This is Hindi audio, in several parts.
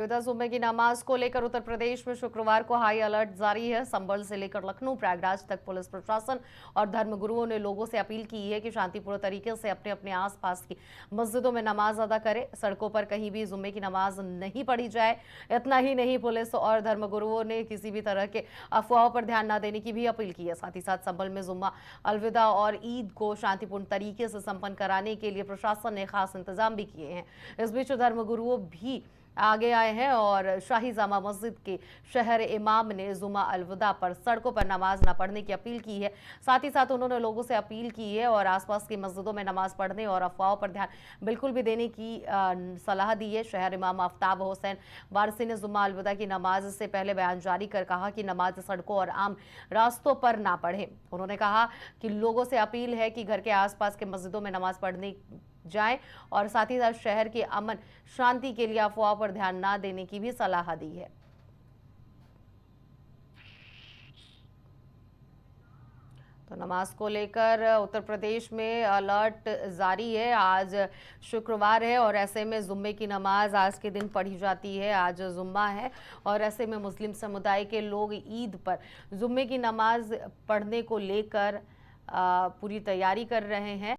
जुम्मे की नमाज को लेकर उत्तर प्रदेश में शुक्रवार को हाई अलर्ट जारी है। संभल से लेकर लखनऊ प्रयागराज तक पुलिस प्रशासन और धर्मगुरुओं ने लोगों से अपील की है कि शांतिपूर्ण तरीके से अपने अपने आसपास की मस्जिदों में नमाज अदा करें। सड़कों पर कहीं भी जुम्मे की नमाज नहीं पढ़ी जाए। इतना ही नहीं, पुलिस और धर्मगुरुओं ने किसी भी तरह के अफवाहों पर ध्यान न देने की भी अपील की है। साथ ही साथ संभल में जुम्मा, अलविदा और ईद को शांतिपूर्ण तरीके से संपन्न कराने के लिए प्रशासन ने खास इंतजाम भी किए हैं। इस बीच धर्मगुरुओं भी आगे आए हैं और शाही जामा मस्जिद के शहर इमाम ने जुमा अलविदा पर सड़कों पर नमाज न पढ़ने की अपील की है। साथ ही साथ उन्होंने लोगों से अपील की है और आसपास की मस्जिदों में नमाज पढ़ने और अफवाहों पर ध्यान बिल्कुल भी देने की सलाह दी है। शहर इमाम आफ्ताब हुसैन वारसी ने जुम्मा अलविदा की नमाज से पहले बयान जारी कर कहा कि नमाज सड़कों और आम रास्तों पर ना पढ़ें। उन्होंने कहा कि लोगों से अपील है कि घर के आसपास के मस्जिदों में नमाज पढ़ने जाएं और साथ ही साथ शहर के अमन शांति के लिए अफवाह पर ध्यान न देने की भी सलाह दी है। तो नमाज को लेकर उत्तर प्रदेश में अलर्ट जारी है। आज शुक्रवार है और ऐसे में जुम्मे की नमाज आज के दिन पढ़ी जाती है। आज जुम्मा है और ऐसे में मुस्लिम समुदाय के लोग ईद पर जुम्मे की नमाज पढ़ने को लेकर पूरी तैयारी कर रहे हैं।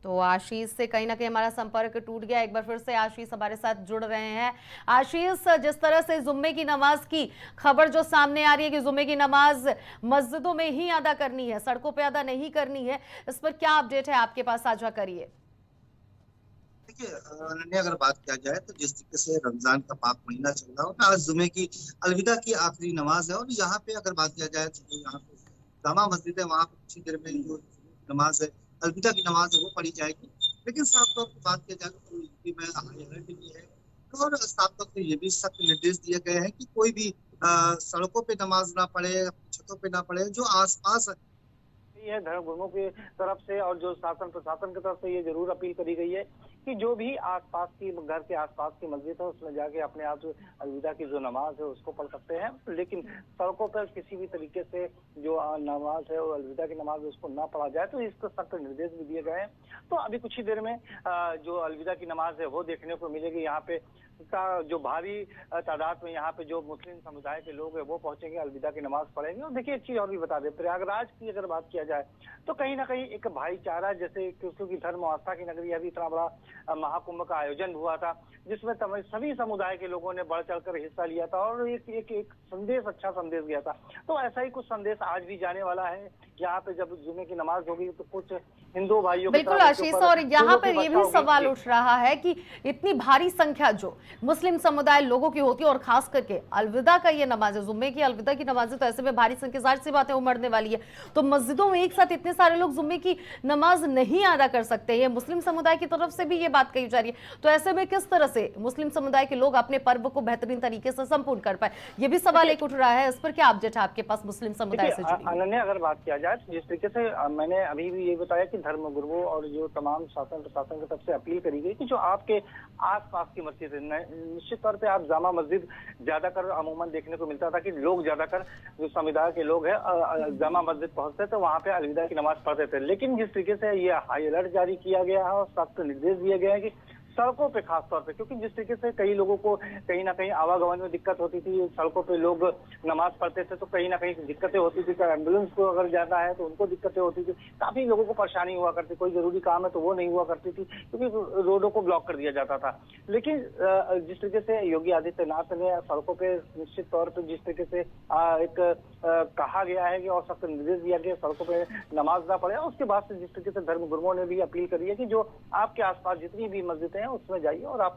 तो आशीष से कहीं ना कहीं हमारा संपर्क टूट गया। एक बार फिर से आशीष हमारे साथ जुड़ रहे हैं। आशीष, जिस तरह से जुम्मे की नमाज की खबर जो सामने आ रही है कि जुम्मे की नमाज मस्जिदों में ही अदा करनी है, सड़कों पे अदा नहीं करनी है, इस पर क्या अपडेट है आपके पास, साझा करिए। देखिए अनन्या, अगर बात किया जाए तो जिस तरीके से रमजान का पाक महीना चल रहा है, आज जुमे की अलविदा की आखिरी नमाज है और यहाँ पे अगर बात किया जाए तो यहाँ पे जामा मस्जिद है, वहाँ पे कुछ देर में जो नमाज है, अलविदा की नमाज है, वो पढ़ी जाएगी। लेकिन साफ तौर पर बात किया जाए तो यूपी में हाई अलर्ट भी है और साफ तौर पर ये भी सख्त निर्देश दिए गए हैं कि कोई भी सड़कों पे नमाज ना पढ़े, छतों पे ना पढ़े। जो आसपास है धर्म गुरुओं की तरफ से और जो शासन प्रशासन की तरफ से ये जरूर अपील करी गई है कि जो भी आसपास की घर के आसपास की मस्जिद है उसमें जाके अपने आप अलविदा की जो नमाज है उसको पढ़ सकते हैं। लेकिन सड़कों पर किसी भी तरीके से जो नमाज है वो अलविदा की नमाज उसको ना पढ़ा जाए, तो इसको सख्त निर्देश भी दिए गए हैं। तो अभी कुछ ही देर में जो अलविदा की नमाज है वो देखने को मिलेगी। यहाँ पे का जो भारी तादाद में यहाँ पे जो मुस्लिम समुदाय के लोग हैं वो पहुंचेंगे, अलविदा की नमाज पढ़ेंगे। और देखिए एक चीज और भी बता दें, प्रयागराज की अगर बात किया जाए तो कहीं ना कहीं एक भाईचारा, जैसे क्योंकि धर्म आस्था की नगरी, अभी इतना बड़ा महाकुंभ का आयोजन हुआ था जिसमें सभी समुदाय के लोगों ने बढ़ चढ़कर हिस्सा लिया था और एक संदेश, अच्छा संदेश गया था। तो ऐसा ही कुछ संदेश आज भी जाने वाला है। यहाँ पे जब जुमे की नमाज होगी तो कुछ हिंदू भाइयों बिल्कुल आशीष, और यहाँ पर ये भी सवाल उठ रहा है कि इतनी भारी संख्या जो मुस्लिम समुदाय लोगों की होती है और खास करके अलविदा का ये नमाज है, जुम्मे की अलविदा की नमाज है, तो ऐसे में भारी संख्या, जाहिर सी बातें उमड़ने वाली है। तो मस्जिदों में एक साथ इतने सारे लोग जुम्मे की नमाज नहीं अदा कर सकते। ये मुस्लिम समुदाय की तरफ से भी ये बात कही जा रही है। तो ऐसे में किस तरह से मुस्लिम समुदाय के लोग अपने पर्व को बेहतरीन तरीके से संपूर्ण कर पाए, ये भी सवाल एक उठ रहा है। इस पर क्या अपडेट है आपके पास मुस्लिम समुदाय से जुड़ी? अनन्या, अगर बात किया जाए जिस तरीके से मैंने अभी भी ये बताया कि धर्म गुरुओं और जो तमाम शासन प्रशासन की तरफ से अपील करी गई कि जो आपके आसपास की मस्जिद है, निश्चित तौर पे आप जामा मस्जिद ज्यादातर अमूमन देखने को मिलता था कि लोग ज्यादातर जो समुदाय के लोग हैं जामा मस्जिद पहुंचते थे, वहां पे अलविदा की नमाज पढ़ते थे। लेकिन जिस तरीके से ये हाई अलर्ट जारी किया गया है और सख्त निर्देश दिए गए हैं कि सड़कों पे खास तौर पे, क्योंकि जिस तरीके से कई लोगों को कहीं ना कहीं आवागमन में दिक्कत होती थी, सड़कों पे लोग नमाज पढ़ते थे तो कहीं ना कहीं दिक्कतें होती थी। एम्बुलेंस को अगर जाना है तो उनको दिक्कतें होती थी, काफी लोगों को परेशानी हुआ करती, कोई जरूरी काम है तो वो नहीं हुआ करती थी क्योंकि रोडों को ब्लॉक कर दिया जाता था। लेकिन जिस तरीके से योगी आदित्यनाथ ने सड़कों पे निश्चित तौर पर जिस तरीके से एक कहा गया है कि और सख्त निर्देश दिया गया सड़कों पे नमाज ना पड़े, उसके बाद से जिस तरीके से धर्म गुरुओं ने भी अपील करी है कि जो आपके आसपास जितनी भी मस्जिदें हैं उसमें जाइए और आप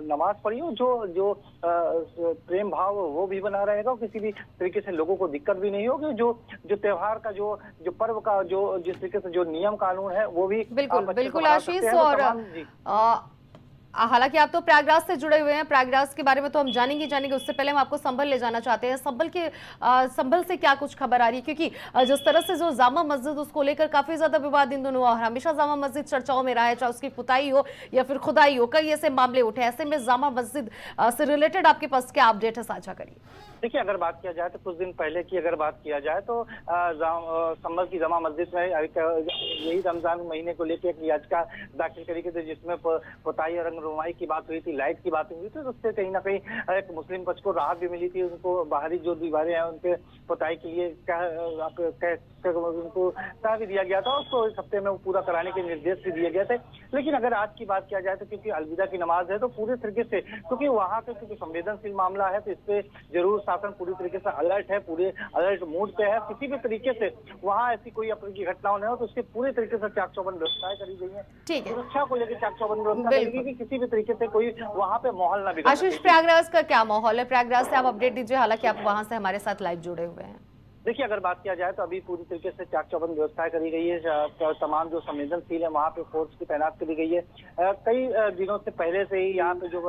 नमाज पढ़िए। जो प्रेम भाव वो भी बना रहेगा और किसी भी तरीके से लोगों को दिक्कत भी नहीं होगी। जो त्योहार का जो पर्व का जो जिस तरीके से जो नियम कानून है वो भी बिल्कुल बिल्कुल आशीष। और हालांकि आप तो प्रयागराज से जुड़े हुए हैं, प्रयागराज के बारे में तो हम जानेंगे। उससे पहले हम आपको संभल ले जाना चाहते हैं। संभल से क्या कुछ खबर आ रही है, क्योंकि जिस तरह से जो जामा मस्जिद, उसको लेकर काफी ज्यादा विवाद इन दोनों, और हमेशा जामा मस्जिद चर्चाओं में रहा है, चाहे उसकी पुताई हो या फिर खुदाई हो, कई ऐसे मामले उठे। ऐसे में जामा मस्जिद से रिलेटेड आपके पास क्या अपडेट है, साझा करिए। देखिए, अगर बात किया जाए तो कुछ दिन पहले की अगर बात किया जाए तो संभल की जामा मस्जिद में यही रमजान महीने को लेकर एक याचिका दाखिल करी गई थी, जिसमें पुताई और रंगरुमाई की बात हुई थी, लाइट की बात हुई थी। तो उससे कहीं ना कहीं एक मुस्लिम पक्ष को राहत भी मिली थी। उनको बाहरी जो दीवारें हैं उनके पुताई के लिए उनको कहा भी दिया गया था, उसको इस हफ्ते में वो पूरा कराने के निर्देश भी दिए गए थे। लेकिन अगर आज की बात किया जाए तो क्योंकि अलविदा की नमाज है, तो पूरे तरीके से, क्योंकि वहाँ पे क्योंकि संवेदनशील मामला है, तो इस पे जरूर शासन पूरी तरीके से अलर्ट है, पूरे अलर्ट मोड पे है। किसी भी तरीके से वहाँ ऐसी कोई अप्रिय की घटनाओं नहीं हो, तो उसके पूरे तरीके से चाक चौबंद व्यवस्थाएं करी गई है। ठीक है, सुरक्षा को लेकर चाक चौबंद व्यवस्था करी गई कि किसी भी तरीके से कोई वहाँ पे माहौल ना बिगड़े। आशीष, प्रयागराज का क्या माहौल है? प्रयागराज से आप अपडेट दीजिए, हालांकि आप वहां से हमारे साथ लाइव जुड़े हुए हैं। देखिए, अगर बात किया जाए तो अभी पूरी तरीके से चाक चौबंद व्यवस्थाएं करी गई है। तमाम जो संवेदनशील है वहाँ पे फोर्स की तैनात करी गई है। कई दिनों से पहले से ही यहाँ पे जो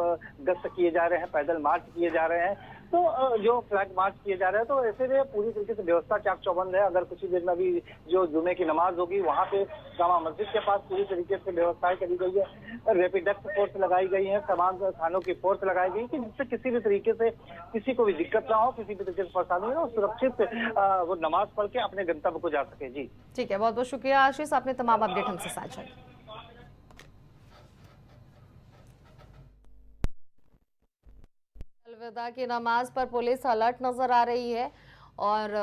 गश्त किए जा रहे हैं, पैदल मार्च किए जा रहे हैं, तो जो फ्लैग मार्च किए जा रहे हैं, तो ऐसे में पूरी तरीके से व्यवस्था चाक चौबंद है। अगर कुछ ही देर में अभी जो जुमे की नमाज होगी, वहाँ पे जामा मस्जिद के पास पूरी तरीके से व्यवस्थाएं करी गई है। रैपिड एक्शन फोर्स लगाई गई है, तमाम थानों की फोर्स लगाई गई कि जिससे किसी भी तरीके से किसी को भी दिक्कत ना हो, किसी भी तरीके से परेशानी हो, सुरक्षित वो नमाज पढ़ के अपने गंतव्य को जा सके। जी ठीक है, बहुत बहुत शुक्रिया आशीष, आपने तमाम अपडेट हमसे साझा की। अलविदा की नमाज पर पुलिस अलर्ट नजर आ रही है, और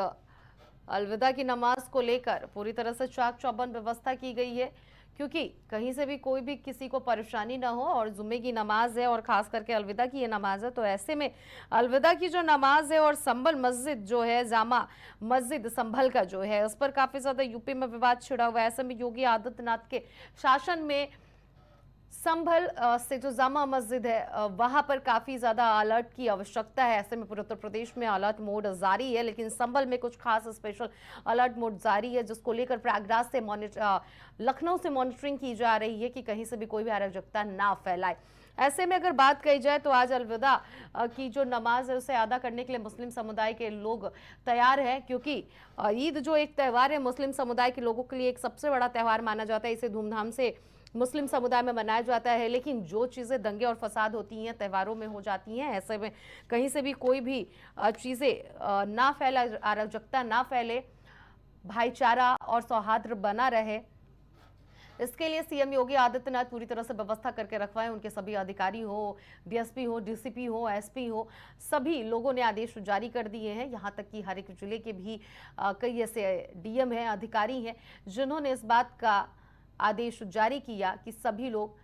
अलविदा की नमाज को लेकर पूरी तरह से चाक चौबंद व्यवस्था की गई है, क्योंकि कहीं से भी कोई भी किसी को परेशानी ना हो। और जुम्मे की नमाज है, और खास करके अलविदा की ये नमाज है, तो ऐसे में अलविदा की जो नमाज है और संभल मस्जिद जो है, जामा मस्जिद संभल का जो है, उस पर काफी ज्यादा यूपी में विवाद छिड़ा हुआ है। ऐसे में योगी आदित्यनाथ के शासन में संभल से जो जामा मस्जिद है, वहां पर काफी ज्यादा अलर्ट की आवश्यकता है। ऐसे में पूरे उत्तर प्रदेश में अलर्ट मोड जारी है, लेकिन संभल में कुछ खास स्पेशल अलर्ट मोड जारी है, जिसको लेकर प्रयागराज से लखनऊ से मॉनिटरिंग की जा रही है कि कहीं से भी कोई भी अराजकता ना फैलाए। ऐसे में अगर बात कही जाए तो आज अलविदा की जो नमाज है उसे अदा करने के लिए मुस्लिम समुदाय के लोग तैयार हैं, क्योंकि ईद जो एक त्यौहार है, मुस्लिम समुदाय के लोगों के लिए एक सबसे बड़ा त्यौहार माना जाता है। इसे धूमधाम से मुस्लिम समुदाय में मनाया जाता है, लेकिन जो चीज़ें दंगे और फसाद होती हैं त्योहारों में हो जाती हैं। ऐसे में कहीं से भी कोई भी चीज़ें ना फैला, अराजकता ना फैले, भाईचारा और सौहार्द बना रहे, इसके लिए सीएम योगी आदित्यनाथ पूरी तरह से व्यवस्था करके रखवाएं। उनके सभी अधिकारी हो, डीएसपी हो, डीसीपी हो, एसपी हो, सभी लोगों ने आदेश जारी कर दिए हैं। यहाँ तक कि हर एक जिले के भी कई ऐसे डीएम हैं, अधिकारी हैं, जिन्होंने इस बात का आदेश जारी किया कि सभी लोग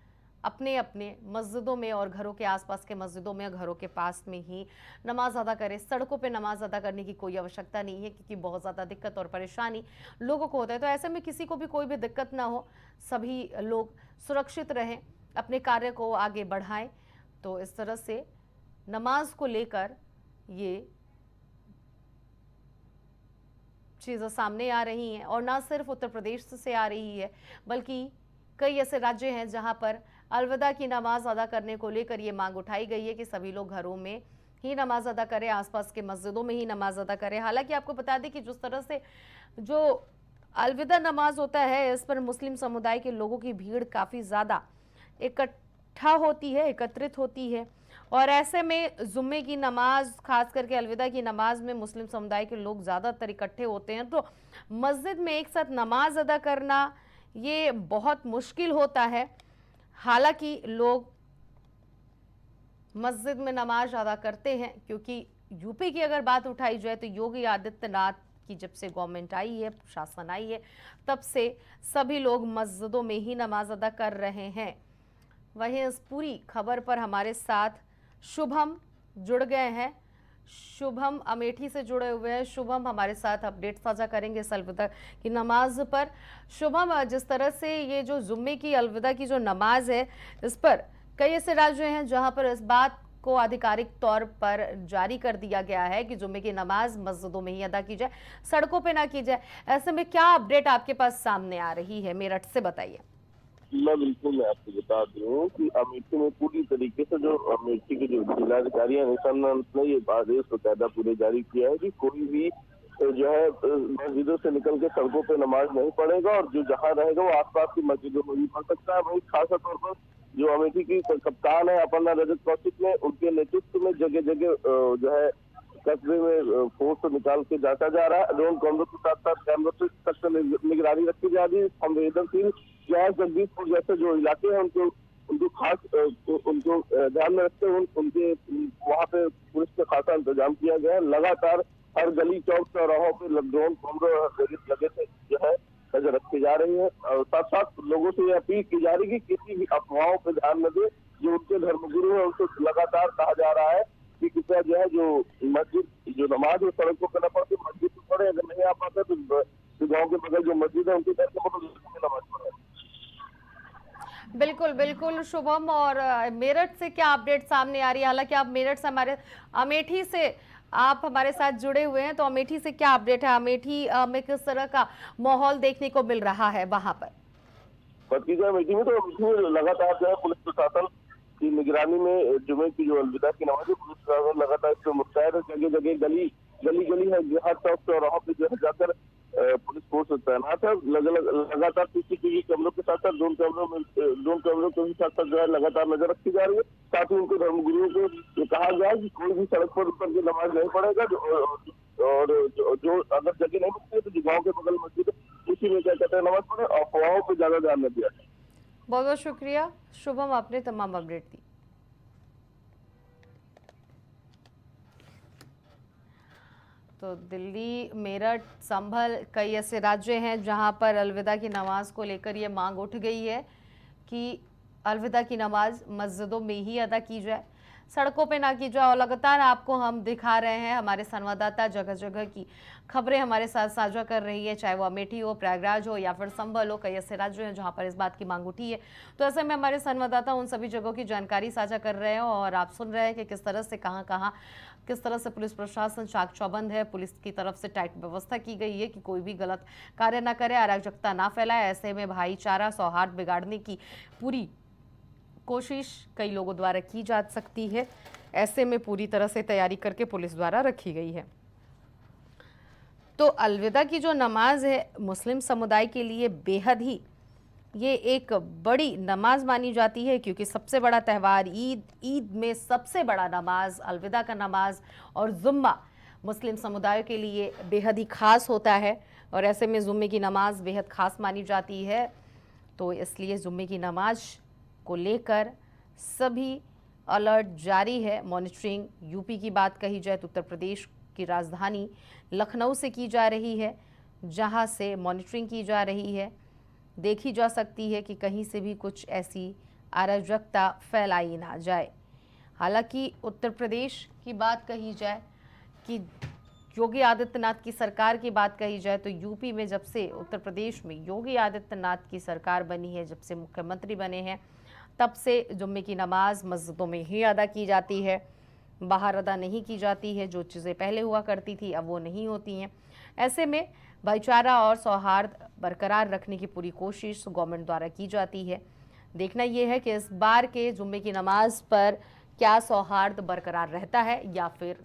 अपने अपने मस्जिदों में और घरों के आसपास के मस्जिदों में, घरों के पास में ही नमाज अदा करें। सड़कों पे नमाज अदा करने की कोई आवश्यकता नहीं है, क्योंकि बहुत ज़्यादा दिक्कत और परेशानी लोगों को होता है। तो ऐसे में किसी को भी कोई भी दिक्कत ना हो, सभी लोग सुरक्षित रहें, अपने कार्य को आगे बढ़ाएं। तो इस तरह से नमाज को लेकर ये चीज़ें सामने आ रही हैं, और ना सिर्फ उत्तर प्रदेश से आ रही है, बल्कि कई ऐसे राज्य हैं जहां पर अलविदा की नमाज अदा करने को लेकर ये मांग उठाई गई है कि सभी लोग घरों में ही नमाज अदा करें, आसपास के मस्जिदों में ही नमाज अदा करें। हालांकि आपको बता दें कि जिस तरह से जो अलविदा नमाज होता है, इस पर मुस्लिम समुदाय के लोगों की भीड़ काफ़ी ज़्यादा इकट्ठा होती है, एकत्रित होती है, और ऐसे में जुम्मे की नमाज, खास करके अलविदा की नमाज में मुस्लिम समुदाय के लोग ज़्यादातर इकट्ठे होते हैं। तो मस्जिद में एक साथ नमाज अदा करना ये बहुत मुश्किल होता है। हालांकि लोग मस्जिद में नमाज अदा करते हैं, क्योंकि यूपी की अगर बात उठाई जाए तो योगी आदित्यनाथ की जब से गवर्नमेंट आई है, शासन आई है, तब से सभी लोग मस्जिदों में ही नमाज अदा कर रहे हैं। वहीं इस पूरी खबर पर हमारे साथ शुभम जुड़ गए हैं। शुभम अमेठी से जुड़े हुए हैं। शुभम हमारे साथ अपडेट साझा करेंगे इस अलविदा की नमाज पर। शुभम, जिस तरह से ये जो जुम्मे की अलविदा की जो नमाज है, इस पर कई ऐसे राज्य हैं जहां पर इस बात को आधिकारिक तौर पर जारी कर दिया गया है कि जुम्मे की नमाज मस्जिदों में ही अदा की जाए, सड़कों पे ना की जाए। ऐसे में क्या अपडेट आपके पास सामने आ रही है, मेरठ से बताइए। मैं आपको बता दूं कि अमेठी में पूरी तरीके से जो अमेठी के जो जिलाधिकारी हैं निशान ने ये आदेश बकायदा पूरे जारी किया है कि कोई भी जो है मस्जिदों से निकल के सड़कों पे नमाज नहीं पढ़ेगा और जो जहां रहेगा वो आसपास की मस्जिदों में भी पढ़ सकता है। वही खासा तौर पर जो अमेठी की कप्तान है अपर्णा रजत कौशिक ने उनके नेतृत्व में जगह जगह जो है कस्बे में फोर्स निकाल के जांचा जा रहा है। ड्रोन कैमरों के साथ साथ कैमरों से सख्त निगरानी रखी जा रही है। संवेदनशील जगदीशपुर जैसे जो इलाके हैं उनको खास उनको ध्यान में रखते हुए उनके वहाँ पे पुलिस का खासा इंतजाम किया गया है। लगातार हर गली चौक चौराहों पे ड्रोन कैमरे लगे थे जो है नजर रखी जा रही है। और साथ साथ लोगों से ये अपील की जा रही है कि किसी भी अफवाहों पर ध्यान न दे। जो उनके धर्मगुरु है उनको लगातार कहा जा रहा है कि कृपया जो है जो मस्जिद जो नमाज है सड़कों पर न पढ़ते मस्जिद में पढ़े। अगर नहीं आ पाता तो गाँव के बगल जो मस्जिद है उनके घर के नमाज पढ़े। बिल्कुल बिल्कुल शुभम। और मेरठ से क्या अपडेट सामने आ रही है? हालांकि आप मेरठ से अमेठी से आप हमारे साथ जुड़े हुए हैं, तो अमेठी से क्या अपडेट है? अमेठी में किस तरह का माहौल देखने को मिल रहा है वहां पर? अमेठी में तो लगातार जो है पुलिस प्रशासन की निगरानी में जुमे की जो अलविदा की नमाज है पुलिस प्रशासन लगातार इस पर मुस्तैद है। जगह जगह गली है हर चौक चौराहों पे जो है जाकर पुलिस फोर्स तैनात है। लगातार सीसीटीवी कैमरों के साथ साथ ड्रोन कैमरों के भी साथ साथ जो है लगातार नजर रखी जा रही है। साथ ही उनके धर्मगुरुओं को ये कहा गया है कि कोई भी सड़क पर उतर के नमाज नहीं पढ़ेगा और जो अगर जगह नहीं मिलती है तो जो गाँव के बगल मस्जिद उसी में क्या कहते हैं नमाज पढ़े। अफवाहों पर ज्यादा ध्यान न दिया जाए। बहुत बहुत शुक्रिया शुभम, आपने तमाम अपडेट दी। तो दिल्ली, मेरठ, संभल कई ऐसे राज्य हैं जहां पर अलविदा की नमाज को लेकर ये मांग उठ गई है कि अलविदा की नमाज मस्जिदों में ही अदा की जाए, सड़कों पे ना की जाए। और लगातार आपको हम दिखा रहे हैं, हमारे संवाददाता जगह जगह की खबरें हमारे साथ साझा कर रही है, चाहे वो अमेठी हो, प्रयागराज हो या फिर संभल हो। कई ऐसे राज्य हैं जहां पर इस बात की मांग उठी है। तो ऐसे में हमारे संवाददाता उन सभी जगहों की जानकारी साझा कर रहे हैं और आप सुन रहे हैं कि किस तरह से कहाँ किस तरह से पुलिस प्रशासन चाक चौबंद है। पुलिस की तरफ से टाइट व्यवस्था की गई है कि कोई भी गलत कार्य ना करे, अराजकता ना फैलाए। ऐसे में भाईचारा सौहार्द बिगाड़ने की पूरी कोशिश कई लोगों द्वारा की जा सकती है। ऐसे में पूरी तरह से तैयारी करके पुलिस द्वारा रखी गई है। तो अलविदा की जो नमाज है मुस्लिम समुदाय के लिए बेहद ही ये एक बड़ी नमाज मानी जाती है, क्योंकि सबसे बड़ा त्यौहार ईद में सबसे बड़ा नमाज अलविदा का नमाज और जुम्मा मुस्लिम समुदाय के लिए बेहद ही खास होता है। और ऐसे में जुम्मे की नमाज बेहद खास मानी जाती है। तो इसलिए जुम्मे की नमाज को लेकर सभी अलर्ट जारी है। मॉनिटरिंग यूपी की बात कही जाए तो उत्तर प्रदेश की राजधानी लखनऊ से की जा रही है, जहां से मॉनिटरिंग की जा रही है। देखी जा सकती है कि कहीं से भी कुछ ऐसी अराजकता फैलाई ना जाए। हालांकि उत्तर प्रदेश की बात कही जाए कि योगी आदित्यनाथ की सरकार की बात कही जाए तो यूपी में जब से उत्तर प्रदेश में योगी आदित्यनाथ की सरकार बनी है, जब से मुख्यमंत्री बने हैं, तब से जुम्मे की नमाज मस्जिदों में ही अदा की जाती है, बाहर अदा नहीं की जाती है। जो चीज़ें पहले हुआ करती थी अब वो नहीं होती हैं। ऐसे में भाईचारा और सौहार्द बरकरार रखने की पूरी कोशिश गवर्नमेंट द्वारा की जाती है। देखना यह है कि इस बार के जुम्मे की नमाज पर क्या सौहार्द बरकरार रहता है या फिर